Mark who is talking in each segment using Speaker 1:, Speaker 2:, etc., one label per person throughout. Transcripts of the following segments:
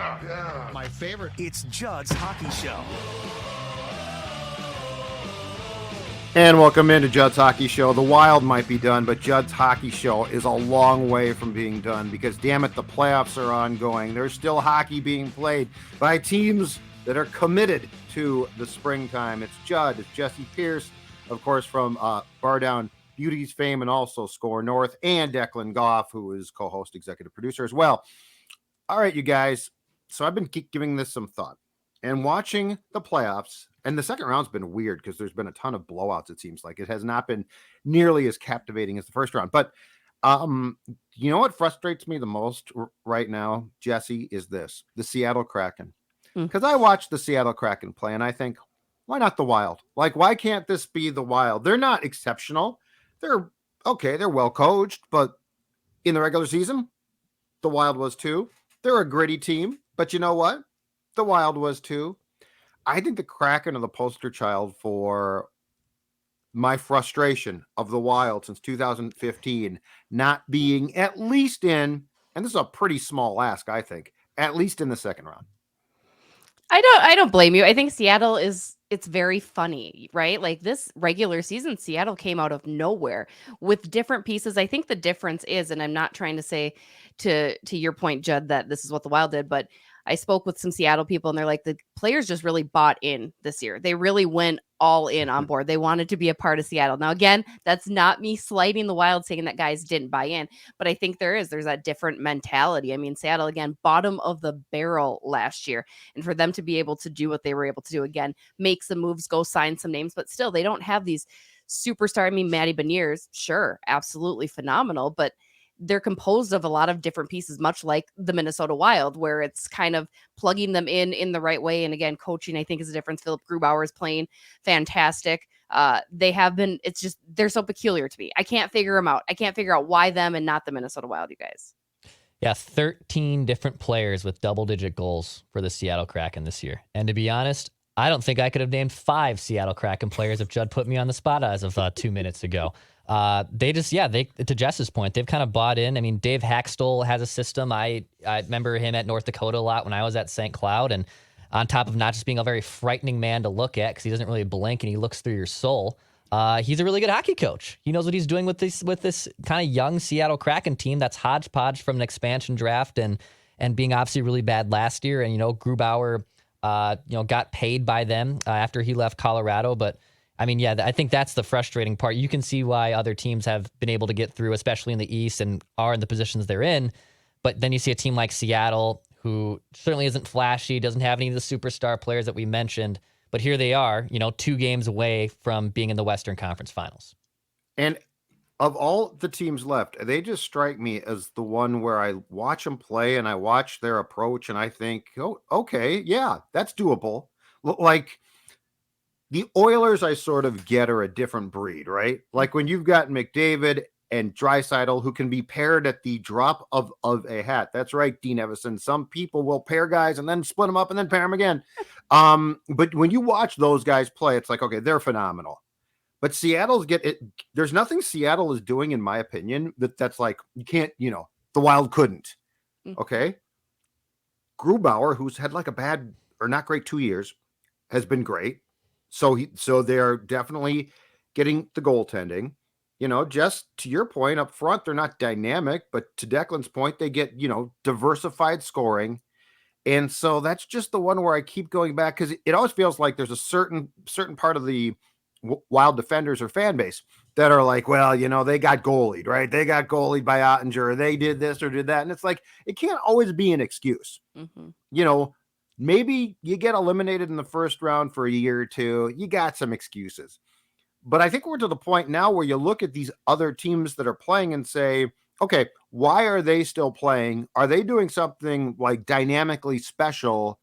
Speaker 1: Yeah.
Speaker 2: My favorite.
Speaker 3: It's Judd's Hockey Show.
Speaker 1: And welcome into Judd's Hockey Show. The Wild might be done, but Judd's Hockey Show is a long way from being done because, damn it, the playoffs are ongoing. There's still hockey being played by teams that are committed to the springtime. It's Judd, it's Jesse Pierce, of course, from Bar Down Beauties fame and also Score North, and Declan Goff, who is co-host, executive producer as well. All right, you guys. So I've been giving this some thought and watching the playoffs. And the second round's been weird because there's been a ton of blowouts, it seems like. It has not been nearly as captivating as the first round. But you know what frustrates me the most right now, Jesse, is this. The Seattle Kraken. Because I watched the Seattle Kraken play, and I think, why not the Wild? Like, why can't this be the Wild? They're not exceptional. They're okay. They're well coached. But in the regular season, the Wild was too. They're a gritty team. But you know what? The Wild was too. I think the Kraken are the poster child for my frustration of the Wild since 2015 not being at least in, and this is a pretty small ask, I think, at least in the second round.
Speaker 4: I don't blame you. I think Seattle it's very funny, right? Like this regular season, Seattle came out of nowhere with different pieces. I think the difference is, and I'm not trying to say to your point, Judd, that this is what the Wild did, but I spoke with some Seattle people and they're like, the players just really bought in this year. They really went all in on board. They wanted to be a part of Seattle. Now, again, that's not me slighting the Wild saying that guys didn't buy in, but I think there's that different mentality. I mean, Seattle, again, bottom of the barrel last year. And for them to be able to do what they were able to do again, make some moves, go sign some names, but still they don't have these superstar. I mean, Matty Beniers, sure, absolutely phenomenal, but they're composed of a lot of different pieces, much like the Minnesota Wild, where it's kind of plugging them in the right way. And again, coaching, I think, is a difference. Filip Gustavsson is playing fantastic. They have been, it's just, they're so peculiar to me. I can't figure them out. I can't figure out why them and not the Minnesota Wild, you guys.
Speaker 5: Yeah, 13 different players with double-digit goals for the Seattle Kraken this year. And to be honest, I don't think I could have named 5 Seattle Kraken players if Judd put me on the spot as of 2 minutes ago. They to Jess's point, they've kind of bought in. I mean, Dave Haxtell has a system. I remember him at North Dakota a lot when I was at St. Cloud. And on top of not just being a very frightening man to look at because he doesn't really blink and he looks through your soul, he's a really good hockey coach. He knows what he's doing with this kind of young Seattle Kraken team that's hodgepodge from an expansion draft and being obviously really bad last year. And, Grubauer, got paid by them after he left Colorado. But I mean, yeah, I think that's the frustrating part. You can see why other teams have been able to get through, especially in the East, and are in the positions they're in. But then you see a team like Seattle, who certainly isn't flashy, doesn't have any of the superstar players that we mentioned. But here they are, 2 games away from being in the Western Conference Finals.
Speaker 1: And of all the teams left, they just strike me as the one where I watch them play and I watch their approach and I think, oh, okay, yeah, that's doable. Like, the Oilers, I sort of get, are a different breed, right? Like when you've got McDavid and Draisaitl who can be paired at the drop of a hat. That's right, Dean Evison. Some people will pair guys and then split them up and then pair them again. But when you watch those guys play, it's like, okay, they're phenomenal. But Seattle's there's nothing Seattle is doing, in my opinion, that's like, you can't, the Wild couldn't. Okay. Grubauer, who's had like a bad or not great 2 years, has been great. So they're definitely getting the goaltending, just to your point up front, they're not dynamic, but to Declan's point, they get, diversified scoring. And so that's just the one where I keep going back because it always feels like there's a certain part of the Wild defenders or fan base that are like, well, they got goalied, right? They got goalied by Ottinger, or they did this or did that. And it's like, it can't always be an excuse. Maybe you get eliminated in the first round for a year or two. You got some excuses. But I think we're to the point now where you look at these other teams that are playing and say, okay, why are they still playing? Are they doing something like dynamically special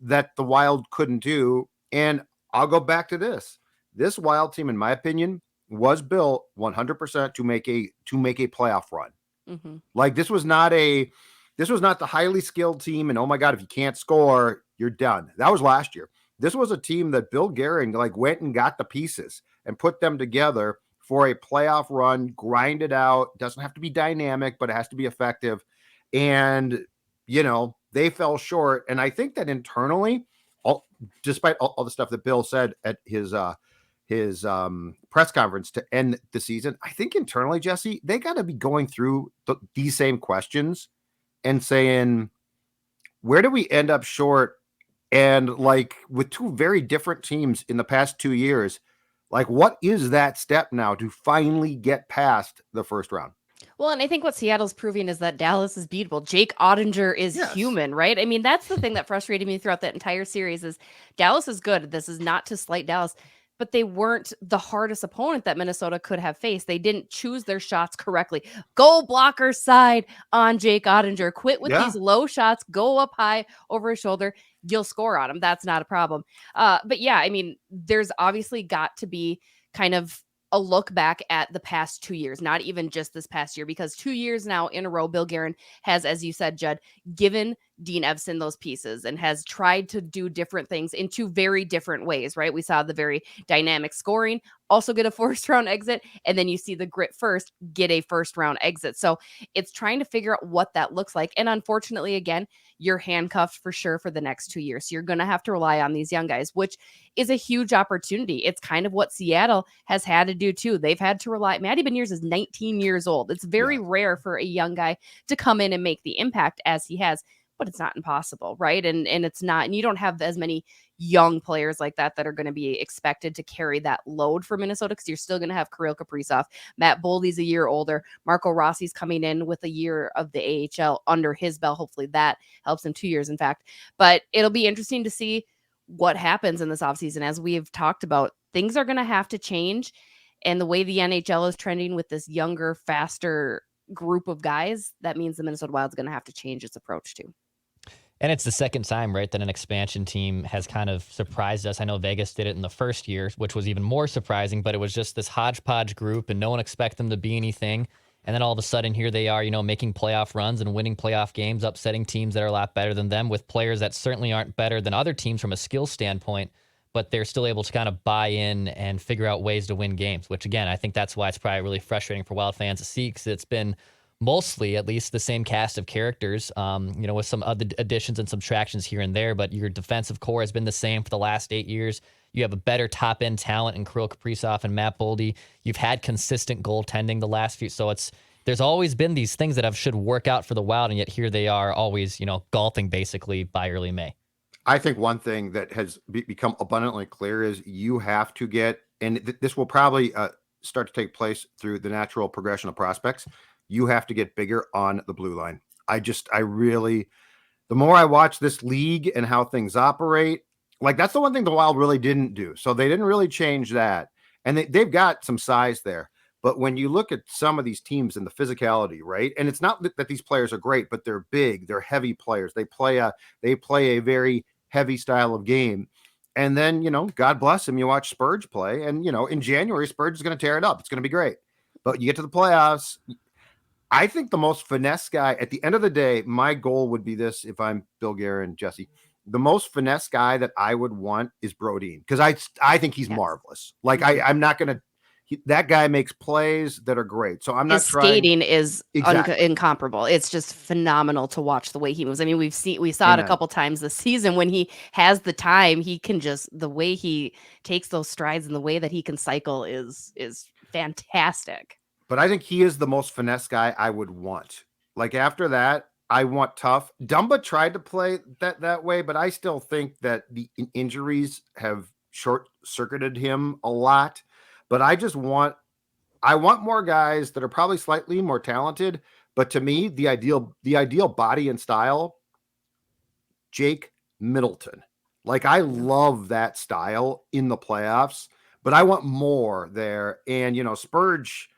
Speaker 1: that the Wild couldn't do? And I'll go back to this. This Wild team, in my opinion, was built 100% to make a playoff run. Like this was not the highly skilled team. And oh my God, if you can't score, you're done. That was last year. This was a team that Bill Gehring went and got the pieces and put them together for a playoff run, grind it out. Doesn't have to be dynamic, but it has to be effective. And, they fell short. And I think that internally, despite all the stuff that Bill said at his press conference to end the season, I think internally, Jesse, they got to be going through these same questions and saying, where do we end up short? And like with two very different teams in the past 2 years, like what is that step now to finally get past the first round?
Speaker 4: Well, and I think what Seattle's proving is that Dallas is beatable. Jake Ottinger is human, right? I mean, that's the thing that frustrated me throughout that entire series is Dallas is good. This is not to slight Dallas, but they weren't the hardest opponent that Minnesota could have faced. They didn't choose their shots correctly. Goal blocker side on Jake Ottinger. Quit with these low shots. Go up high over his shoulder. You'll score on him. That's not a problem. But yeah, I mean, there's obviously got to be kind of a look back at the past 2 years, not even just this past year, because 2 years now in a row, Bill Guerin has, as you said, Judd, given Dean Evson those pieces and has tried to do different things in two very different ways, right? We saw the very dynamic scoring, also get a first round exit, and then you see the grit first, get a first round exit. So it's trying to figure out what that looks like. And unfortunately, again, you're handcuffed for sure for the next 2 years. So you're going to have to rely on these young guys, which is a huge opportunity. It's kind of what Seattle has had to do too. They've had to rely. Matty Beniers is 19 years old. It's very rare for a young guy to come in and make the impact as he has, but it's not impossible, right? And it's not, and you don't have as many young players like that are going to be expected to carry that load for Minnesota because you're still going to have Kirill Kaprizov. Matt Boldy's a year older. Marco Rossi's coming in with a year of the AHL under his belt. Hopefully that helps in 2 years, in fact. But it'll be interesting to see what happens in this offseason. As we've talked about, things are going to have to change. And the way the NHL is trending with this younger, faster group of guys, that means the Minnesota Wild's going to have to change its approach too.
Speaker 5: And it's the second time, right, that an expansion team has kind of surprised us. I know Vegas did it in the first year, which was even more surprising, but it was just this hodgepodge group and no one expected them to be anything. And then all of a sudden, here they are, making playoff runs and winning playoff games, upsetting teams that are a lot better than them with players that certainly aren't better than other teams from a skill standpoint, but they're still able to kind of buy in and figure out ways to win games, which, again, I think that's why it's probably really frustrating for Wild fans to see, because it's been mostly at least the same cast of characters, with some other additions and subtractions here and there, but your defensive core has been the same for the last 8 years. You have a better top-end talent in Kirill Kaprizov and Matt Boldy. You've had consistent goaltending the last few, so there's always been these things that should work out for the Wild, and yet here they are always, golfing basically by early May.
Speaker 1: I think one thing that has become abundantly clear is you have to get, and this will probably start to take place through the natural progression of prospects, you have to get bigger on the blue line. The more I watch this league and how things operate, like that's the one thing the Wild really didn't do. So they didn't really change that. And they've got some size there. But when you look at some of these teams and the physicality, right? And it's not that these players are great, but they're big, they're heavy players. They play a very heavy style of game. And then, God bless him, you watch Spurge play. And, in January, Spurge is going to tear it up. It's going to be great. But you get to the playoffs. I think the most finesse guy at the end of the day, my goal would be this. If I'm Bill Guerin, Jesse, the most finesse guy that I would want is Brodin, because I think he's marvelous. Like I'm not going to, that guy makes plays that are great. So I'm not
Speaker 4: skating is incomparable. It's just phenomenal to watch the way he moves. I mean, we saw it a couple times this season when he has the time, he can just, the way he takes those strides and the way that he can cycle is fantastic.
Speaker 1: But I think he is the most finesse guy I would want. Like after that, I want tough. Dumba tried to play that way, but I still think that the injuries have short-circuited him a lot. But I want more guys that are probably slightly more talented. But to me, the ideal body and style, Jake Middleton. Like I love that style in the playoffs, but I want more there. And Spurge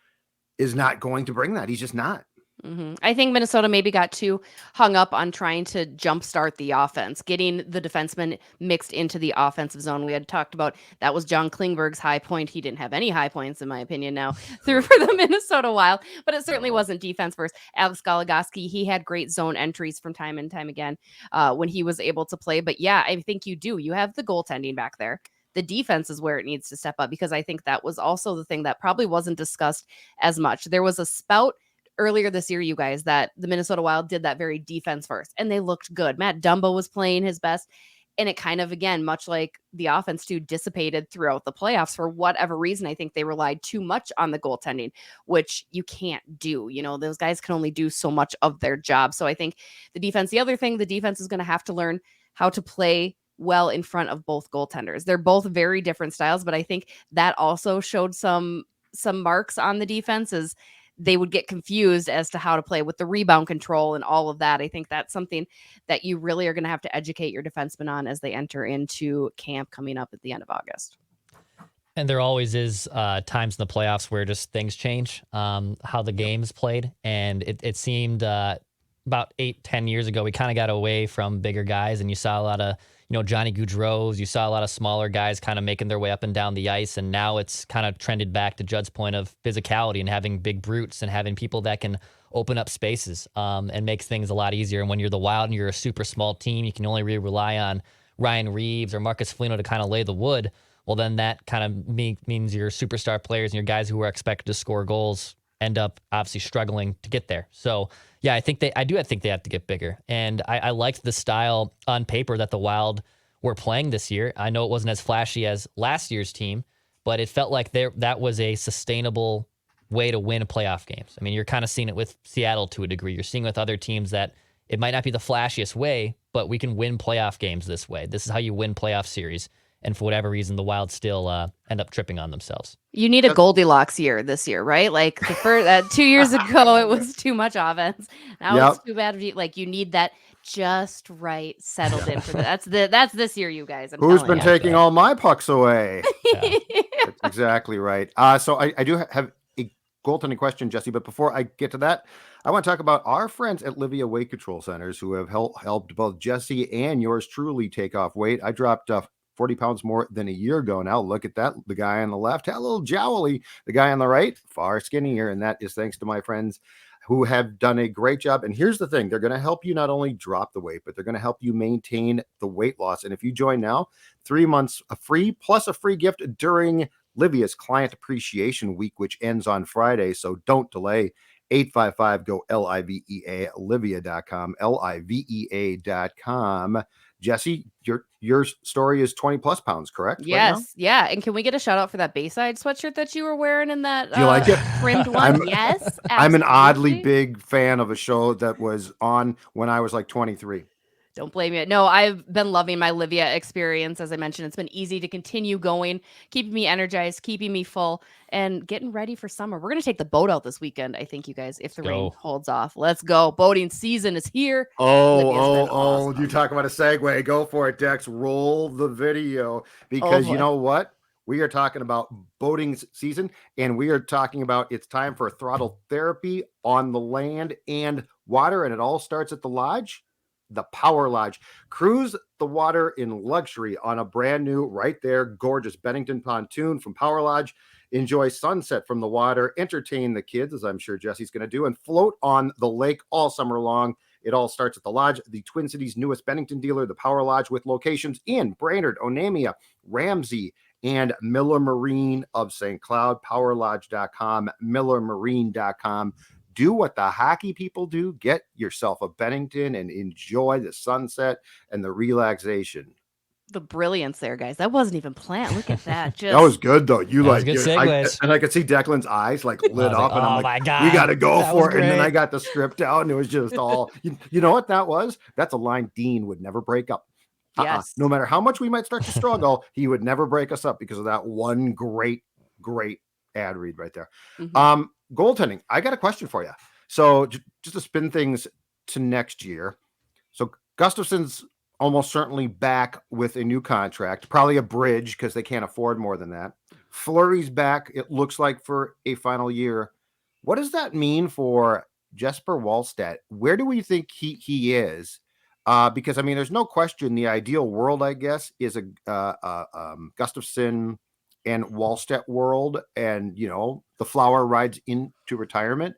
Speaker 1: is not going to bring that. He's just not.
Speaker 4: Mm-hmm. I think Minnesota maybe got too hung up on trying to jumpstart the offense, getting the defensemen mixed into the offensive zone. We had talked about that was John Klingberg's high point. He didn't have any high points, in my opinion, now through for the Minnesota Wild, but it certainly wasn't defense first. Alex Goligoski, he had great zone entries from time and time again when he was able to play. But yeah, I think you do. You have the goaltending back there. The defense is where it needs to step up, because I think that was also the thing that probably wasn't discussed as much. There was a spout earlier this year, you guys, that the Minnesota Wild did that very defense first, and they looked good. Matt Dumba was playing his best. And it kind of, again, much like the offense too, dissipated throughout the playoffs for whatever reason. I think they relied too much on the goaltending, which you can't do. Those guys can only do so much of their job. So I think the other thing, the defense is going to have to learn how to play well in front of both goaltenders. They're both very different styles, but I think that also showed some marks on the defenses. They would get confused as to how to play with the rebound control and all of that. I think that's something that you really are going to have to educate your defensemen on as they enter into camp coming up at the end of August.
Speaker 5: And there always is times in the playoffs where just things change, how the game's played. And it seemed about 8-10 years ago, we kind of got away from bigger guys, and you saw a lot of, Johnny Gaudreau's, you saw a lot of smaller guys kind of making their way up and down the ice. And now it's kind of trended back to Judd's point of physicality and having big brutes and having people that can open up spaces and makes things a lot easier. And when you're the Wild and you're a super small team, you can only really rely on Ryan Reeves or Marcus Foligno to kind of lay the wood. Well, then that kind of means your superstar players and your guys who are expected to score goals end up obviously struggling to get there. So, yeah, I think they have to get bigger. And I liked the style on paper that the Wild were playing this year. I know it wasn't as flashy as last year's team, but it felt like that was a sustainable way to win playoff games. I mean, you're kind of seeing it with Seattle to a degree. You're seeing with other teams that it might not be the flashiest way, but we can win playoff games this way. This is how you win playoff series. And for whatever reason, the Wild still end up tripping on themselves.
Speaker 4: You need a Goldilocks year this year, right? Like the first 2 years ago, it was too much offense. Now it's too bad. Like you need that just right settled in for that's this year, you guys.
Speaker 1: Who's been taking all my pucks away?
Speaker 5: Yeah.
Speaker 1: That's exactly right. So I do have a goaltending question, Jesse. But before I get to that, I want to talk about our friends at Livia Weight Control Centers who have helped both Jesse and yours truly take off weight. I dropped 40 pounds more than a year ago now. Look at that. The guy on the left had a little jowly. The guy on the right, far skinnier. And that is thanks to my friends who have done a great job. And here's the thing. They're going to help you not only drop the weight, but they're going to help you maintain the weight loss. And if you join now, 3 months free plus a free gift during Livia's Client Appreciation Week, which ends on Friday. So don't delay. 855-GO-LIVEA, Livia.com, LIVEA.com. Jesse, your story is 20 plus pounds, correct?
Speaker 4: Yes.
Speaker 1: Right
Speaker 4: yeah. And can we get a shout out for that Bayside sweatshirt that you were wearing in that
Speaker 1: Do you like it?
Speaker 4: trimmed one? Yes. Absolutely.
Speaker 1: I'm an oddly big fan of a show that was on when I was like 23.
Speaker 4: Don't blame you. No, I've been loving my Livia experience. As I mentioned, it's been easy to continue going, keeping me energized, keeping me full, and getting ready for summer. We're going to take the boat out this weekend, I think, you guys, if the rain holds off. Let's go. Boating season is here.
Speaker 1: Awesome. You talk about a segue. Go for it, Dex. Roll the video because you know what? We are talking about boating season, and we are talking about it's time for throttle therapy on the land and water, and it all starts at the lodge. The Power Lodge. Cruise the water in luxury on a brand new, right there, gorgeous Bennington pontoon from Power Lodge. Enjoy sunset from the water, entertain the kids, as I'm sure Jesse's going to do, and float on the lake all summer long. It all starts at the Lodge, the Twin Cities' newest Bennington dealer, the Power Lodge, with locations in Brainerd, Onamia, Ramsey, and Miller Marine of St. Cloud. PowerLodge.com, MillerMarine.com. Do what the hockey people do. Get yourself a Bennington and enjoy the sunset and the relaxation.
Speaker 4: The brilliance there, guys. That wasn't even planned. Look at that.
Speaker 1: That was good, though. You like
Speaker 5: good segues.
Speaker 1: And I could see Declan's eyes like lit up. And I'm like,
Speaker 5: my God,
Speaker 1: we got to go for it.
Speaker 5: Great.
Speaker 1: And then I got the script out and it was just all, you know what that was? That's a line Dean would never break up.
Speaker 4: Yes.
Speaker 1: No matter how much we might start to struggle, he would never break us up because of that one great ad read right there. Mm-hmm. Goaltending. I got a question for you. So just to spin things to next year. So Gustavsson's almost certainly back with a new contract, probably a bridge because they can't afford more than that. Fleury's back, it looks like, for a final year. What does that mean for Jesper Wallstedt? Where do we think he is? Because, I mean, there's no question the ideal world, I guess, is a Gustavsson and Wallstedt world. And, the Flower rides into retirement.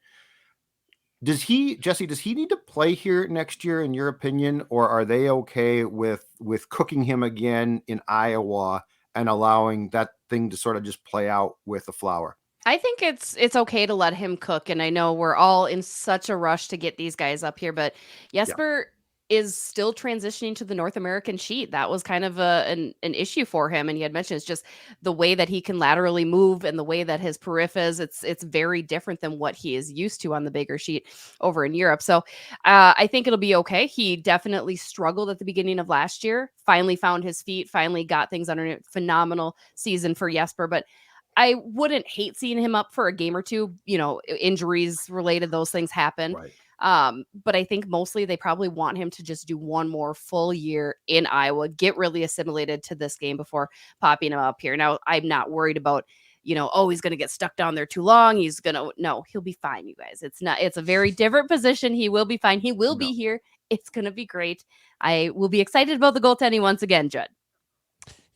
Speaker 1: Jesse, does he need to play here next year, in your opinion, or are they okay with cooking him again in Iowa and allowing that thing to sort of just play out with the Flower?
Speaker 4: I think it's okay to let him cook, and I know we're all in such a rush to get these guys up here, but
Speaker 1: Yeah.
Speaker 4: Jesper is still transitioning to the North American sheet. That was kind of an issue for him, and he had mentioned it's just the way that he can laterally move and the way that his periph is. It's very different than what he is used to on the bigger sheet over in Europe. So I think it'll be okay. He definitely struggled at the beginning of last year. Finally found his feet. Finally got things under. Phenomenal season for Jesper, but I wouldn't hate seeing him up for a game or two, injuries related, those things happen.
Speaker 1: Right.
Speaker 4: But I think mostly they probably want him to just do one more full year in Iowa, get really assimilated to this game before popping him up here. Now, I'm not worried about, he's going to get stuck down there too long. No, he'll be fine, you guys. It's a very different position. He will be fine. He will be here. It's going to be great. I will be excited about the goaltending once again, Judd.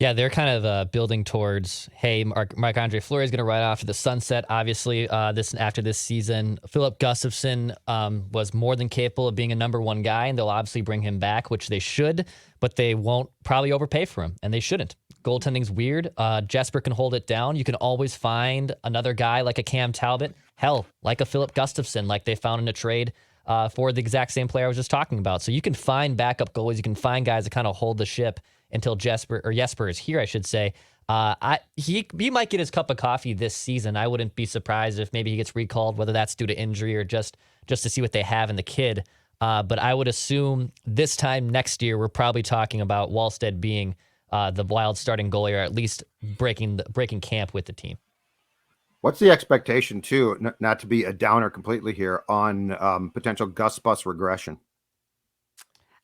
Speaker 5: Yeah, they're kind of building towards, hey, Marc-Andre Fleury is going to ride off to the sunset. Obviously, after this season, Filip Gustavsson was more than capable of being a number one guy, and they'll obviously bring him back, which they should, but they won't probably overpay for him, and they shouldn't. Goaltending's weird. Jesper can hold it down. You can always find another guy like a Cam Talbot, hell, like a Filip Gustavsson, like they found in a trade for the exact same player I was just talking about. So you can find backup goalies. You can find guys that kind of hold the ship until Jesper is here, I should say. He might get his cup of coffee this season. I wouldn't be surprised if maybe he gets recalled, whether that's due to injury or just to see what they have in the kid. But I would assume this time next year, we're probably talking about Wallstedt being the Wild starting goalie, or at least breaking camp with the team.
Speaker 1: What's the expectation, too, not to be a downer completely here, on potential Gus Bus regression?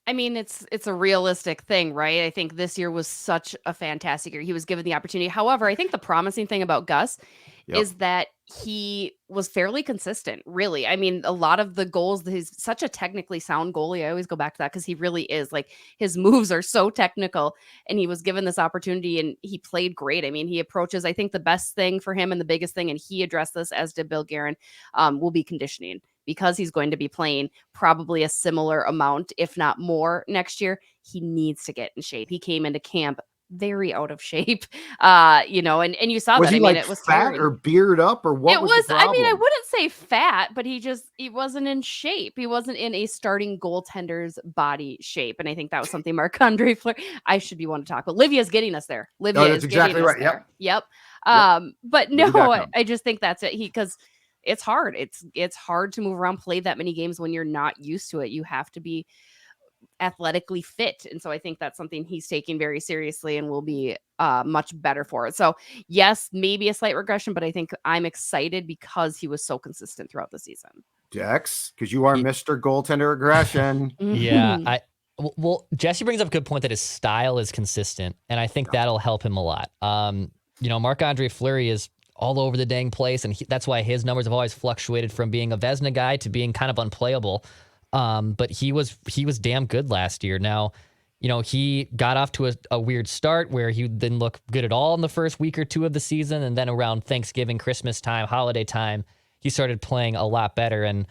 Speaker 4: I mean, it's a realistic thing, right? I think this year was such a fantastic year. He was given the opportunity. However, I think the promising thing about Gus is that he was fairly consistent, really. I mean, a lot of the goals, he's such a technically sound goalie. I always go back to that because he really is. Like, his moves are so technical, and he was given this opportunity and he played great. I mean, he approaches, I think the best thing for him and the biggest thing, and he addressed this, as did Bill Guerin, will be conditioning, because he's going to be playing probably a similar amount, if not more, next year. He needs to get in shape. He came into camp very out of shape, and you saw
Speaker 1: was
Speaker 4: that.
Speaker 1: He
Speaker 4: I mean,
Speaker 1: like
Speaker 4: it was
Speaker 1: fat
Speaker 4: tiring.
Speaker 1: or beard up, or what?
Speaker 4: It was,
Speaker 1: the
Speaker 4: I mean, I
Speaker 1: problem?
Speaker 4: wouldn't say fat, but he wasn't in shape. He wasn't in a starting goaltender's body shape. And I think that was something Marc-Andre Fleury, I should be one to talk, but Livia's getting us there. Livia
Speaker 1: that's
Speaker 4: is
Speaker 1: exactly
Speaker 4: getting us
Speaker 1: right.
Speaker 4: there. Yep.
Speaker 1: Yep.
Speaker 4: But
Speaker 1: We'll be back
Speaker 4: no,
Speaker 1: now.
Speaker 4: I just think that's it. Because it's hard. It's hard to move around, play that many games when you're not used to it. You have to be athletically fit. And so I think that's something he's taking very seriously and will be much better for it. So yes, maybe a slight regression, but I think I'm excited because he was so consistent throughout the season.
Speaker 1: Dex, because you are Mr. Goaltender Aggression.
Speaker 5: Yeah, well, Jesse brings up a good point that his style is consistent, and I think that'll help him a lot. Marc-Andre Fleury is all over the dang place, and that's why his numbers have always fluctuated from being a Vezina guy to being kind of unplayable. But he was damn good last year. Now, he got off to a weird start where he didn't look good at all in the first week or two of the season, and then around Thanksgiving, Christmas time, holiday time, he started playing a lot better. And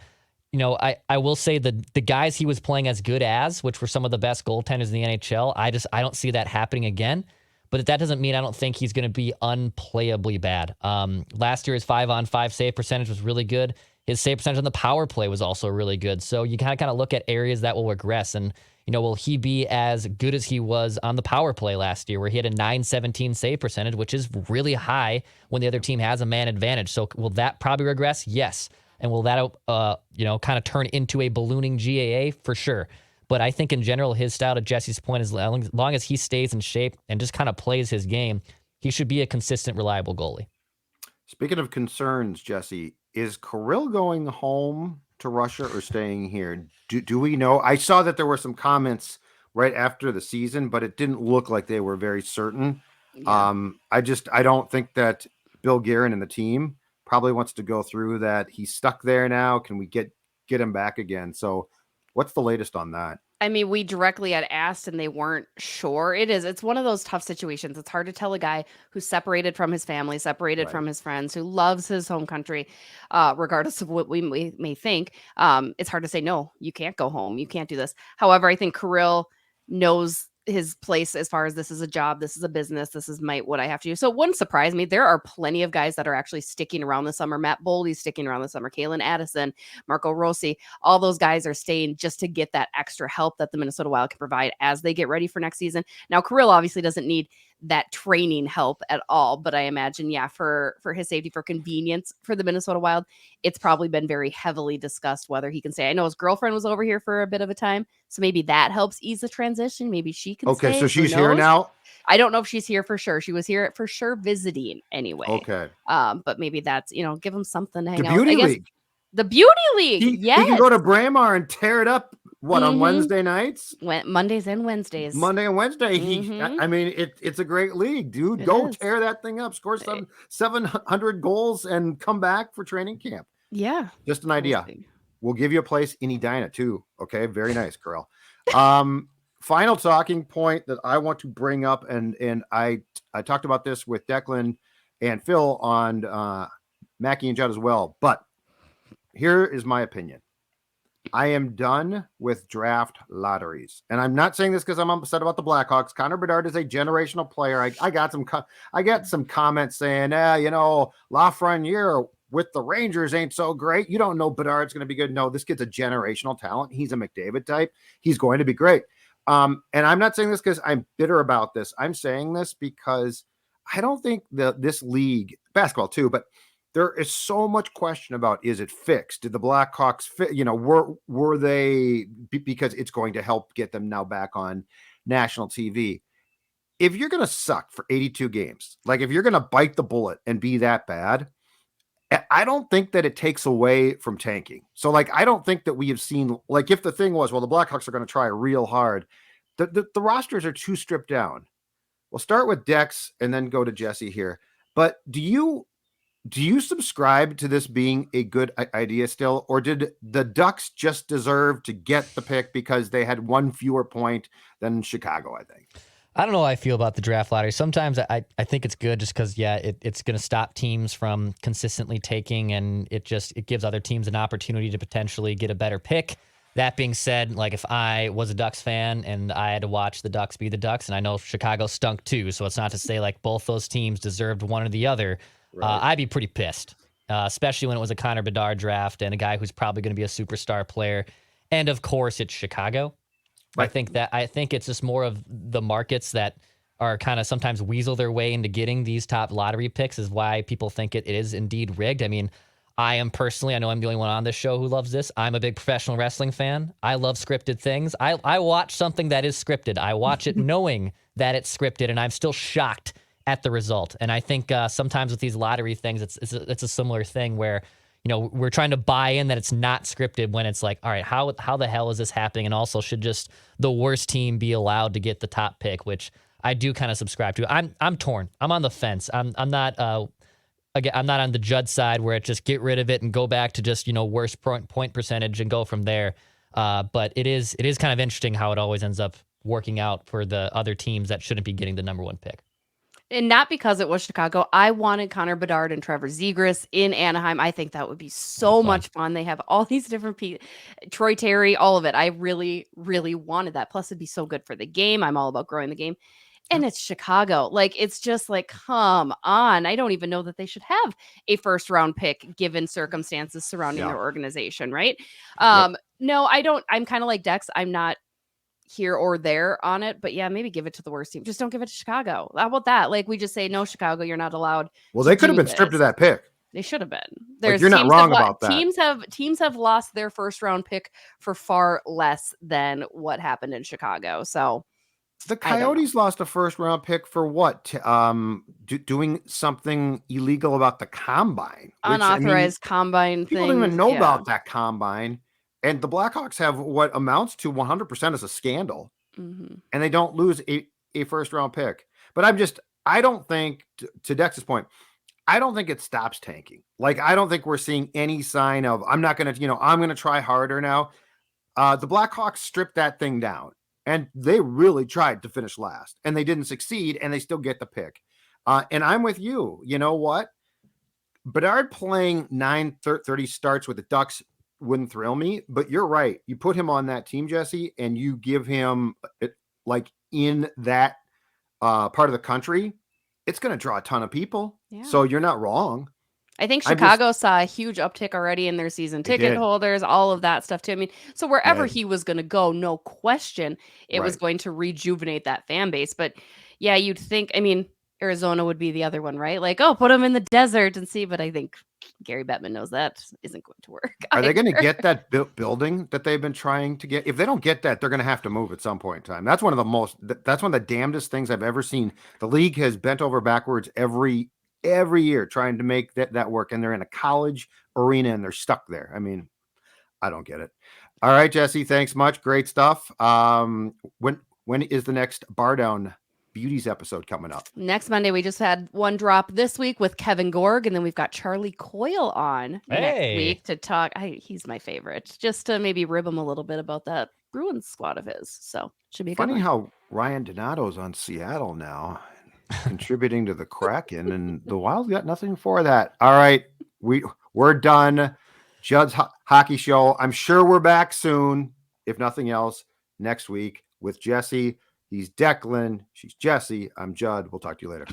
Speaker 5: I will say the guys he was playing as good as, which were some of the best goaltenders in the NHL, I don't see that happening again. But that doesn't mean I don't think he's going to be unplayably bad. Last year, his 5-on-5 save percentage was really good. His save percentage on the power play was also really good. So you kind of look at areas that will regress. And, will he be as good as he was on the power play last year, where he had a .917 save percentage, which is really high when the other team has a man advantage? So will that probably regress? Yes. And will that, kind of turn into a ballooning GAA? For sure. But I think in general, his style, to Jesse's point, as long as he stays in shape and just kind of plays his game, he should be a consistent, reliable goalie.
Speaker 1: Speaking of concerns, Jesse, is Kirill going home to Russia or staying here? Do we know? I saw that there were some comments right after the season, but it didn't look like they were very certain. Yeah. I don't think that Bill Guerin and the team probably wants to go through that. He's stuck there now. Can we get him back again? So what's the latest on that?
Speaker 4: I mean, we directly had asked and they weren't sure. It's one of those tough situations. It's hard to tell a guy who's separated from his family, separated from his friends, who loves his home country, regardless of what we may think. It's hard to say, no, you can't go home. You can't do this. However, I think Kirill knows his place as far as this is a job, this is a business, this is what I have to do. So it wouldn't surprise me. There are plenty of guys that are actually sticking around the summer. Matt Boldy's sticking around the summer. Kalen Addison, Marco Rossi, all those guys are staying just to get that extra help that the Minnesota Wild can provide as they get ready for next season. Now, Kirill obviously doesn't need that training help at all, but I imagine, for his safety, for convenience for the Minnesota Wild, it's probably been very heavily discussed whether he can say, I know his girlfriend was over here for a bit of a time, so maybe that helps ease the transition. Maybe she can
Speaker 1: Okay,
Speaker 4: stay.
Speaker 1: so she's here now?
Speaker 4: I don't know if she's here for sure. She was here for sure visiting anyway.
Speaker 1: Okay.
Speaker 4: But maybe that's, give him something to hang
Speaker 1: The
Speaker 4: out.
Speaker 1: Beauty League.
Speaker 4: The Beauty League.
Speaker 1: He
Speaker 4: yes.
Speaker 1: can go to Braemar and tear it up. What, on Wednesday nights?
Speaker 4: Mondays and Wednesdays.
Speaker 1: Monday and Wednesday. I mean, it's a great league, dude. Go tear that thing up. Score 700 goals and come back for training camp.
Speaker 4: Yeah.
Speaker 1: Just an idea. We'll give you a place in Edina too. Okay. Very nice, Kirill. Final talking point that I want to bring up, and I talked about this with Declan and Phil on Mackey and Judd as well, but here is my opinion. I am done with draft lotteries. And I'm not saying this because I'm upset about the Blackhawks. Connor Bedard is a generational player. I got some comments saying, Lafreniere with the Rangers ain't so great. You don't know Bedard's going to be good. No, this kid's a generational talent. He's a McDavid type. He's going to be great. And I'm not saying this because I'm bitter about this. I'm saying this because I don't think this league, basketball too, but there is so much question about, is it fixed? Did the Blackhawks fit? Were they, because it's going to help get them now back on national TV. If you're going to suck for 82 games, like if you're going to bite the bullet and be that bad, I don't think that it takes away from tanking. So I don't think that we have seen, if the thing was, well, the Blackhawks are going to try real hard. The rosters are too stripped down. We'll start with Dex and then go to Jesse here. But do you subscribe to this being a good idea still, or did the Ducks just deserve to get the pick because they had one fewer point than Chicago, I think?
Speaker 5: I don't know how I feel about the draft lottery. Sometimes I think it's good just because, it's going to stop teams from consistently taking, and it gives other teams an opportunity to potentially get a better pick. That being said, if I was a Ducks fan and I had to watch the Ducks be the Ducks, and I know Chicago stunk too, so it's not to say both those teams deserved one or the other. Right. I'd be pretty pissed, especially when it was a Connor Bedard draft and a guy who's probably going to be a superstar player. And of course, it's Chicago. Right. I think it's just more of the markets that are kind of sometimes weasel their way into getting these top lottery picks is why people think it is indeed rigged. I mean, I am personally, I know I'm the only one on this show who loves this. I'm a big professional wrestling fan. I love scripted things. I watch something that is scripted. I watch it knowing that it's scripted, and I'm still shocked at the result. And I think sometimes with these lottery things, it's a similar thing where, we're trying to buy in that it's not scripted when it's all right, how the hell is this happening? And also, should just the worst team be allowed to get the top pick, which I do kind of subscribe to. I'm torn. I'm on the fence. I'm not I'm not on the Judd side where it just get rid of it and go back to just, worst point percentage and go from there. But it is kind of interesting how it always ends up working out for the other teams that shouldn't be getting the number one pick.
Speaker 4: And not because it was Chicago. I wanted Connor Bedard and Trevor Zegras in Anaheim. I think that would be so much fun. They have all these different people, Troy Terry, all of it. I really, really wanted that. Plus, it'd be so good for the game. I'm all about growing the game. And it's Chicago. It's just come on. I don't even know that they should have a first round pick given circumstances surrounding their organization, right? No, I don't. I'm kind of like Dex. I'm not here or there on it, but maybe give it to the worst team. Just don't give it to Chicago. How about that? We just say, no, Chicago, you're not allowed.
Speaker 1: Well, they could have been stripped of that pick.
Speaker 4: They should have been.
Speaker 1: You're not wrong about that.
Speaker 4: Teams have lost their first round pick for far less than what happened in Chicago. So
Speaker 1: the Coyotes lost a first round pick for what? Doing something illegal about the combine.
Speaker 4: Unauthorized combine thing.
Speaker 1: People don't even know about that combine. And the Blackhawks have what amounts to 100% as a scandal. Mm-hmm. And they don't lose a first round pick. But I don't think, to Dex's point, I don't think it stops tanking. I don't think we're seeing any sign of, I'm not going to, I'm going to try harder now. The Blackhawks stripped that thing down. And they really tried to finish last. And they didn't succeed, and they still get the pick. And I'm with you. You know what? Bedard playing 9:30 starts with the Ducks wouldn't thrill me, but you're right. You put him on that team, Jesse, and you give him in that part of the country, it's going to draw a ton of people.
Speaker 4: Yeah.
Speaker 1: So you're not wrong.
Speaker 4: I think Chicago saw a huge uptick already in their season ticket holders, all of that stuff too. I mean, so wherever he was going to go, no question, it was going to rejuvenate that fan base. But yeah, you'd think, I mean, Arizona would be the other one, right? Like, oh, put them in the desert and see. But I think Gary Bettman knows that isn't going to work.
Speaker 1: Are they going to get that building that they've been trying to get? If they don't get that, they're going to have to move at some point in time. That's one of the damnedest things I've ever seen. The league has bent over backwards every year trying to make that work, and they're in a college arena and they're stuck there. I mean, I don't get it. All right, Jesse, thanks much. Great stuff. When is the next Bar Down Beauties episode coming up?
Speaker 4: Next Monday. We just had one drop this week with Kevin Gorg, and then we've got Charlie Coyle on next week to talk. He's my favorite, just to maybe rib him a little bit about that Bruins squad of his. So should be
Speaker 1: funny how Ryan Donato's on Seattle now, contributing to the Kraken, and the Wild got nothing for that. All right, we're done. Judd's Hockey Show. I'm sure we're back soon, if nothing else, next week with Jesse. He's Declan. She's Jesse. I'm Judd. We'll talk to you later.